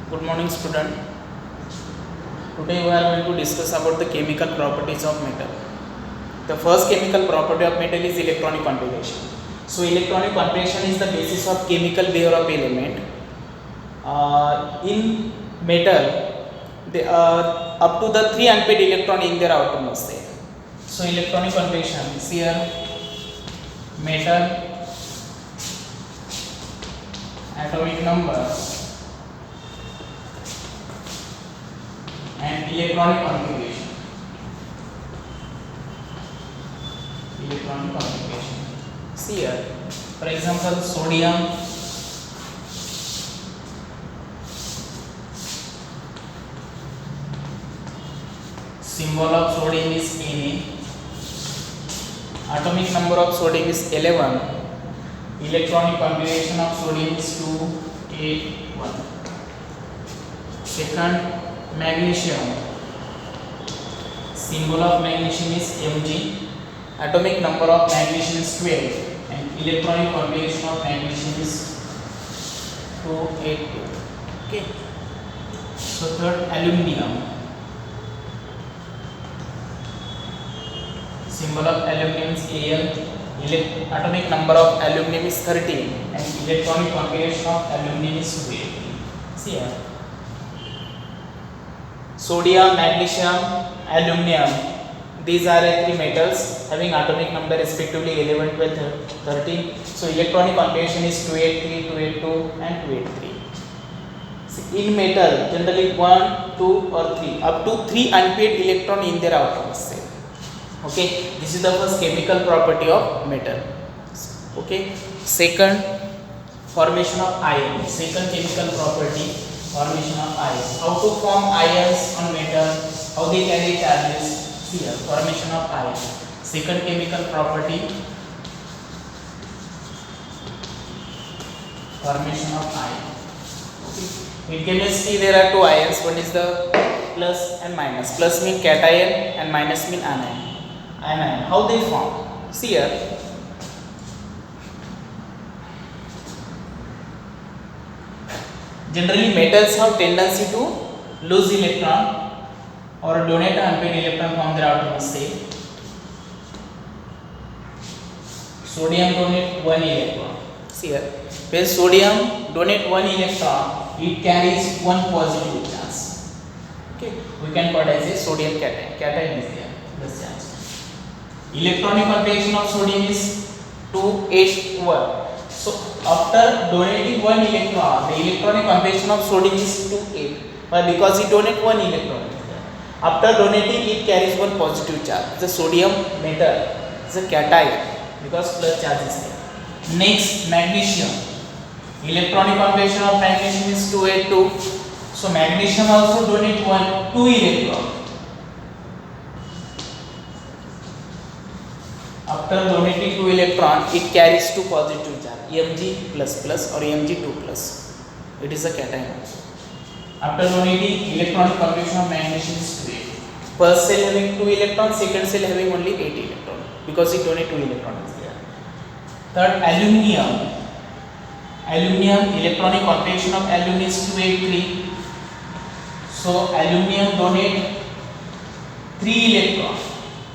Good morning, student. Today we are going to discuss about the chemical properties of metal. The first chemical property of metal is electronic configuration. So, electronic configuration is the basis of chemical behavior of element. In metal, they are up to the 3 unpaired electron in their outermost shell. So, electronic configuration is here metal atomic number and electronic configuration. Electronic configuration. See here, for example, sodium, symbol of sodium is Na, atomic number of sodium is 11, electronic configuration of sodium is 2A1. Second, magnesium, symbol of magnesium is Mg, atomic number of magnesium is 12 and electronic configuration of magnesium is 2A2. Okay. So third, aluminium, symbol of aluminium is Al, atomic number of aluminium is 13 and electronic configuration of aluminium is 2A3. See here. Sodium, magnesium, aluminium, these are three metals having atomic number respectively 11, 12, 13. So electronic configuration is 283, 282 and 283. So in metal generally 1, 2 or 3, up to 3 unpaired electron in their outermost shell. Okay, this is the first chemical property of metal. Okay, second, formation of ion. Second chemical property, formation of ions. How to form ions on metal, how they carry charges. Here, formation of ion. Second chemical property, formation of ion. Okay. In chemistry there are two ions, one is the plus and minus. Plus mean cation and minus mean anion. Anion, how they form? See here. Generally metals have tendency to lose electron or donate unpaired electron from their outermost shell. Sodium donate 1 electron. See here, when sodium donate 1 electron, it carries 1 positive charge. Okay, we can call it as a sodium cation. Cation is there, plus charge. Electronic configuration of sodium is 2H1. So after donating 1 electron, the electronic configuration of sodium is 2A. Why? Because it donates 1 electron. After donating, it carries 1 positive charge. The sodium metal is a cation because plus charge is there. Next, magnesium. Electronic configuration of magnesium is 2A2. So magnesium also donates 2 electron. After donating 2 electron, it carries 2 positive charge, Mg plus plus or Mg2 plus. It is a cation also. After donating, electronic configuration of magnesium is 2A. First cell having 2 electrons, second cell having only 8 electrons because it donates 2 electrons there. Third, aluminium. Aluminium, electronic configuration of aluminium is 2A3. So aluminium donate 3 electrons.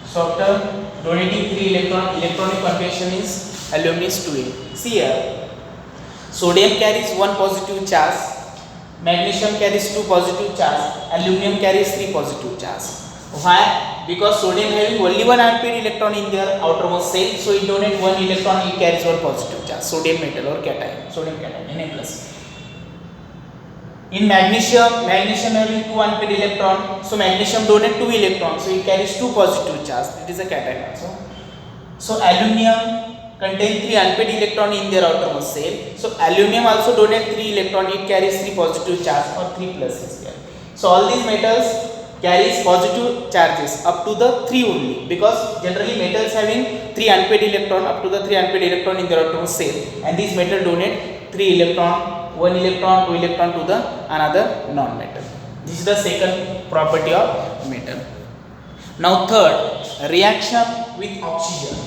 So after donating 3 electron, electronic configuration is aluminium is 2A. See here, sodium carries 1 positive charge, magnesium carries 2 positive charge, aluminium carries 3 positive charge. Why? Because sodium having only 1 unpaired electron in their outermost shell, so it donates 1 electron, it carries 1 positive charge, sodium metal or cation, sodium cation, Na plus. In magnesium, magnesium having 2 unpaired electron, so magnesium donates 2 electrons, so it carries 2 positive charge. It is a cation also. So aluminium contains 3 unpaired electron in their outermost shell. So aluminium also donates 3 electron, it carries 3 positive charge or 3 pluses here. So all these metals carries positive charges up to the 3 only, because generally metals having 3 unpaired electron, up to the 3 unpaired electron in their outermost shell, and these metals donate 3 electron, 1 electron, 2 electron to the another non-metal. This is the second property of metal. Now third, reaction with oxygen.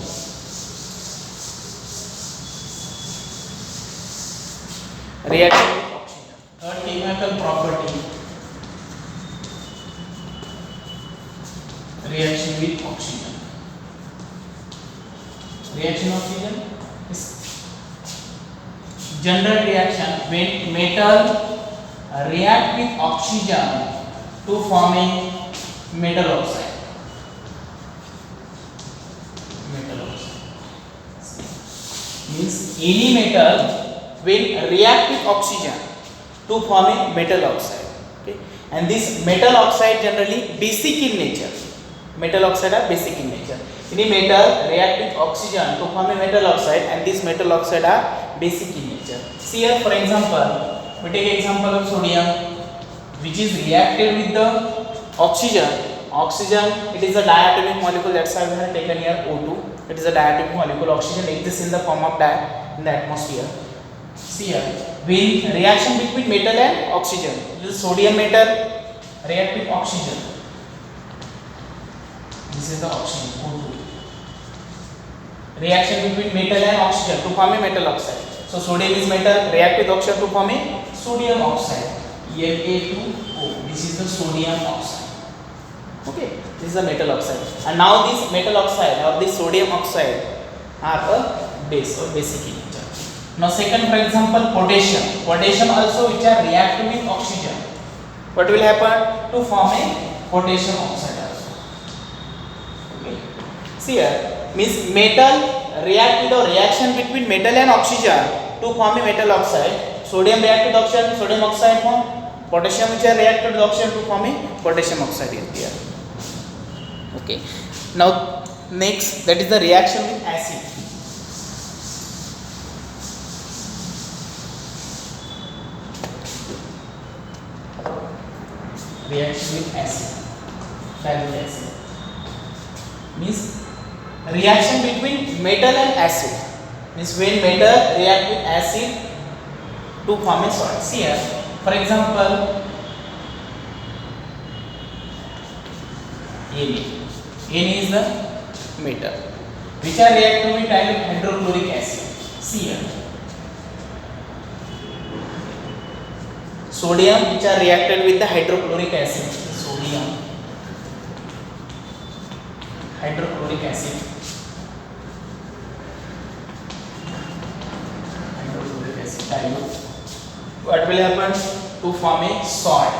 Reaction with oxygen. Third chemical property, reaction with oxygen. Reaction oxygen is general reaction when metal react with oxygen to form a metal oxide. Metal oxide means any metal will react with oxygen to form a metal oxide. Okay, and this metal oxide generally basic in nature. Metal oxide are basic in nature. Any metal react with oxygen to form a metal oxide, and these metal oxide are basic in nature. See here, for example, we take example of sodium, which is reacted with the oxygen. Oxygen, it is a diatomic molecule. That's why we have taken here O2. It is a diatomic molecule. Oxygen exists in the form of in the atmosphere. See here, when reaction between metal and oxygen, this sodium metal react with oxygen. This is the oxygen O2. Reaction between metal and oxygen to form a metal oxide. So sodium is metal, react with oxygen to form a sodium oxide. Na2O. This is the sodium oxide. Okay, this is the metal oxide. And now this metal oxide or this sodium oxide are a base or basic in nature. Now second, for example, potassium. Potassium also which are react with oxygen. What will happen to form a potassium oxide also? Okay. See here, means metal react with a reaction between metal and oxygen to form a metal oxide. Sodium react with oxygen, sodium oxide form. Potassium which are react with oxygen to form a potassium oxide in here. Okay. Now next, that is the reaction with acid. Reaction with acid, ferric acid, means reaction between metal and acid. Means when metal react with acid to form a solid. See here, for example, Na is the metal which are reacting with hydrochloric acid. See here, sodium which are reacted with the hydrochloric acid. Sodium, hydrochloric acid, hydrochloric acid dilute. What will happen to form a salt,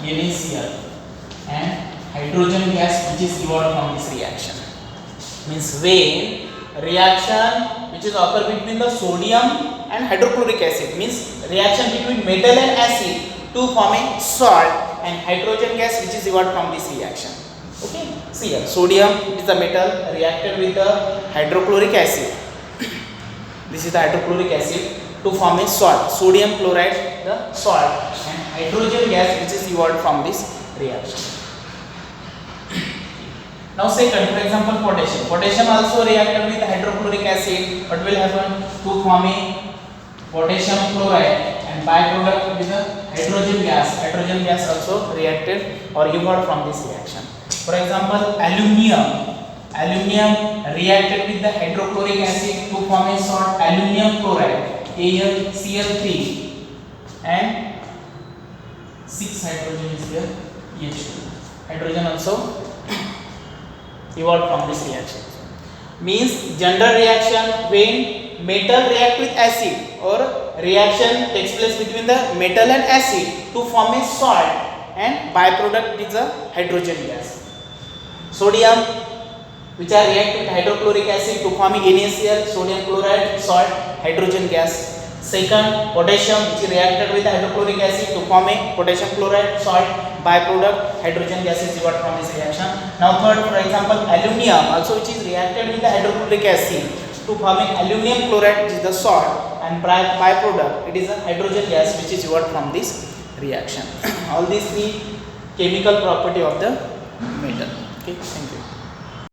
NaCl, and hydrogen gas which is evolved from this reaction. Means when reaction which is occur between the sodium and hydrochloric acid, means reaction between metal and acid to form a salt and hydrogen gas which is evolved from this reaction. Okay, see here, sodium, it is the metal reacted with the hydrochloric acid. This is the hydrochloric acid to form a salt, sodium chloride, the salt, and hydrogen gas which is evolved from this reaction. Now second, for example, potassium. Potassium also reacted with hydrochloric acid. What will happen to form a potassium chloride, and byproduct with the hydrogen gas. Hydrogen gas also reacted or evolved from this reaction. For example, aluminium. Aluminium reacted with the hydrochloric acid to form a salt, aluminium chloride, AlCl3, and 6 hydrogen is there, H2. Hydrogen also evolved from this reaction. Means general reaction when metal react with acid or reaction takes place between the metal and acid to form a salt, and byproduct is a hydrogen gas. Sodium which are react with hydrochloric acid to form NaCl, sodium chloride, salt, hydrogen gas. Second, potassium which reacted with hydrochloric acid to form a potassium chloride, salt, byproduct hydrogen gas is evolved from this reaction. Now third, for example, aluminium also which is reacted with the hydrochloric acid to form a aluminium chloride which is the salt, and byproduct it is a hydrogen gas which is evolved from this reaction. All these three chemical property of the metal. Okay, thank you.